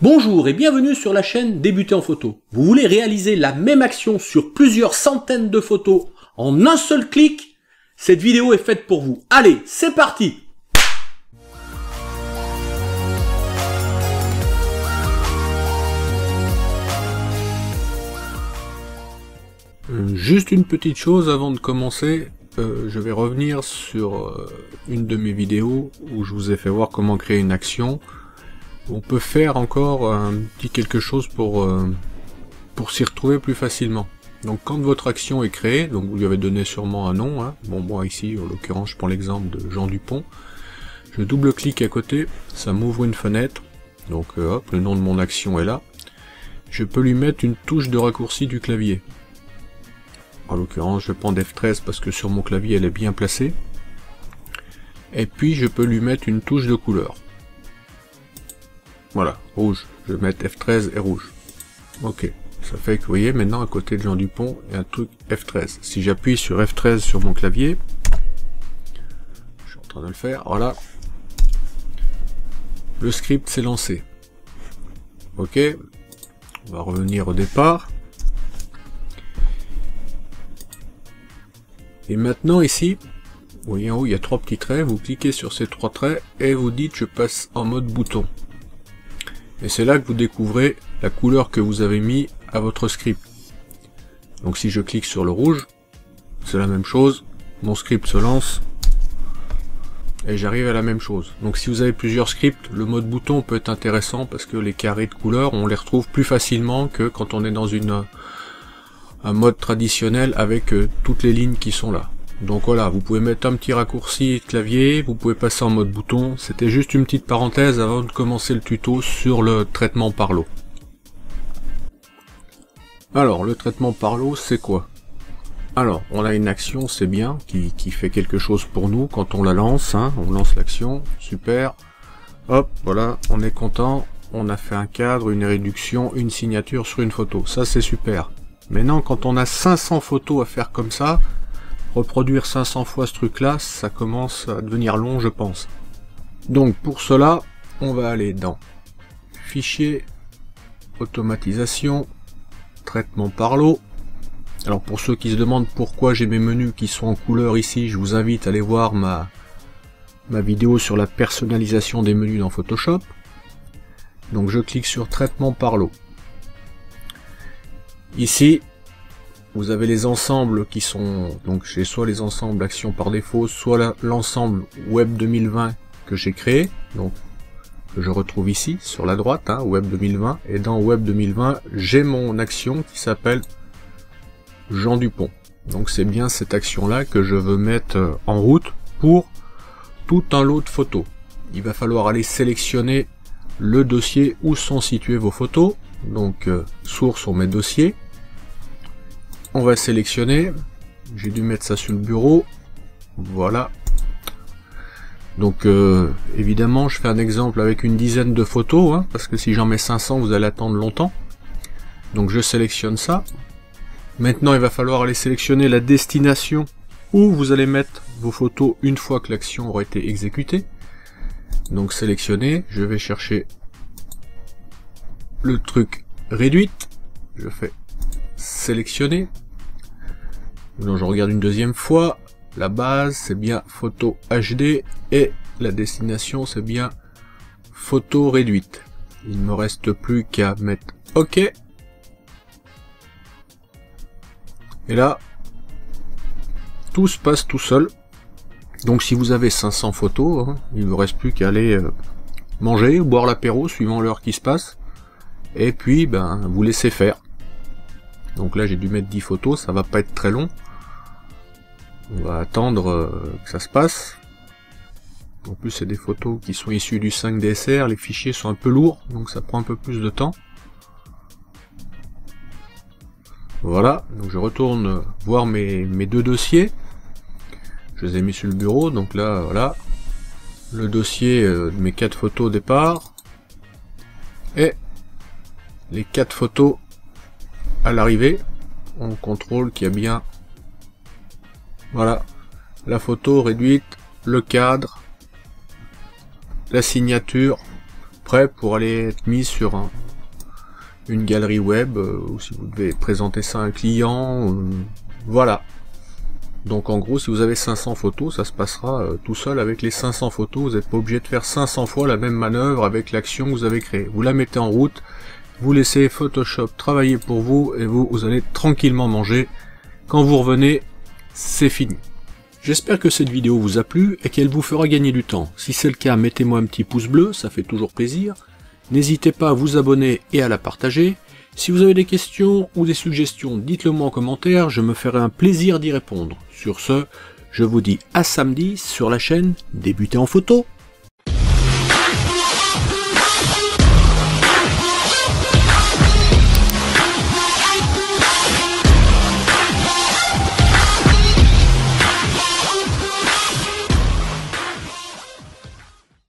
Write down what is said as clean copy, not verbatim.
Bonjour et bienvenue sur la chaîne Débuter en photo. Vous voulez réaliser la même action sur plusieurs centaines de photos en un seul clic? Cette vidéo est faite pour vous. Allez, c'est parti! Juste une petite chose avant de commencer, je vais revenir sur une de mes vidéos où je vous ai fait voir comment créer une action. On peut faire encore un petit quelque chose pour s'y retrouver plus facilement. Donc quand votre action est créée, donc vous lui avez donné sûrement un nom, hein. Bon moi ici en l'occurrence je prends l'exemple de Jean Dupont, je double-clique à côté, ça m'ouvre une fenêtre, donc hop, le nom de mon action est là. Je peux lui mettre une touche de raccourci du clavier. En l'occurrence je prends F13 parce que sur mon clavier elle est bien placée. Et puis je peux lui mettre une touche de couleur. Voilà, rouge. Je vais mettre F13 et rouge. Ok, ça fait que vous voyez maintenant à côté de Jean Dupont, il y a un truc F13. Si j'appuie sur F13 sur mon clavier, je suis en train de le faire, voilà. Le script s'est lancé. Ok, on va revenir au départ. Et maintenant ici, vous voyez en haut il y a trois petits traits, vous cliquez sur ces trois traits et vous dites je passe en mode bouton. Et c'est là que vous découvrez la couleur que vous avez mis à votre script. Donc si je clique sur le rouge, c'est la même chose, mon script se lance, et j'arrive à la même chose. Donc si vous avez plusieurs scripts, le mode bouton peut être intéressant, parce que les carrés de couleurs, on les retrouve plus facilement que quand on est dans un mode traditionnel avec toutes les lignes qui sont là. Donc voilà, vous pouvez mettre un petit raccourci de clavier, vous pouvez passer en mode bouton. C'était juste une petite parenthèse avant de commencer le tuto sur le traitement par l'eau. Alors, le traitement par l'eau, c'est quoi? Alors, on a une action, c'est bien, qui fait quelque chose pour nous quand on la lance, hein, on lance l'action, super. Hop, voilà, on est content, on a fait un cadre, une réduction, une signature sur une photo, ça c'est super. Maintenant, quand on a 500 photos à faire comme ça, reproduire 500 fois ce truc là, ça commence à devenir long je pense. Donc pour cela, on va aller dans Fichier, Automatisation, Traitement par l'eau. Alors pour ceux qui se demandent pourquoi j'ai mes menus qui sont en couleur ici, je vous invite à aller voir ma vidéo sur la personnalisation des menus dans Photoshop. Donc je clique sur Traitement par l'eau. Ici, vous avez les ensembles qui sont, donc j'ai soit les ensembles actions par défaut, soit l'ensemble Web 2020 que j'ai créé, donc que je retrouve ici sur la droite, hein, Web 2020, et dans Web 2020 j'ai mon action qui s'appelle Jean Dupont. Donc c'est bien cette action là que je veux mettre en route pour tout un lot de photos. Il va falloir aller sélectionner le dossier où sont situées vos photos, donc source on met dossier. On va sélectionner, j'ai dû mettre ça sur le bureau, voilà. Donc évidemment je fais un exemple avec une dizaine de photos, hein, parce que si j'en mets 500 vous allez attendre longtemps. Donc je sélectionne ça. Maintenant il va falloir aller sélectionner la destination où vous allez mettre vos photos une fois que l'action aura été exécutée. Donc sélectionner, je vais chercher le truc réduite, je fais sélectionner. Donc je regarde une deuxième fois, la base c'est bien photo HD et la destination c'est bien photo réduite. Il ne me reste plus qu'à mettre OK. Et là, tout se passe tout seul. Donc si vous avez 500 photos, hein, il ne vous reste plus qu'à aller manger ou boire l'apéro suivant l'heure qui se passe. Et puis ben vous laissez faire. Donc là j'ai dû mettre 10 photos, ça va pas être très long. On va attendre que ça se passe. En plus c'est des photos qui sont issues du 5DSR, les fichiers sont un peu lourds, donc ça prend un peu plus de temps. Voilà, donc je retourne voir mes deux dossiers. Je les ai mis sur le bureau, donc là voilà. Le dossier de mes 4 photos au départ. Et les 4 photos à l'arrivée. On contrôle qu'il y a bien, voilà, la photo réduite, le cadre, la signature, prêt pour aller être mis sur une galerie web, ou si vous devez présenter ça à un client, voilà. Donc en gros, si vous avez 500 photos, ça se passera tout seul avec les 500 photos, vous n'êtes pas obligé de faire 500 fois la même manœuvre avec l'action que vous avez créée. Vous la mettez en route, vous laissez Photoshop travailler pour vous, et vous allez tranquillement manger. Quand vous revenez, c'est fini. J'espère que cette vidéo vous a plu et qu'elle vous fera gagner du temps. Si c'est le cas, mettez-moi un petit pouce bleu, ça fait toujours plaisir. N'hésitez pas à vous abonner et à la partager. Si vous avez des questions ou des suggestions, dites-le moi en commentaire, je me ferai un plaisir d'y répondre. Sur ce, je vous dis à samedi sur la chaîne Débuter en photo.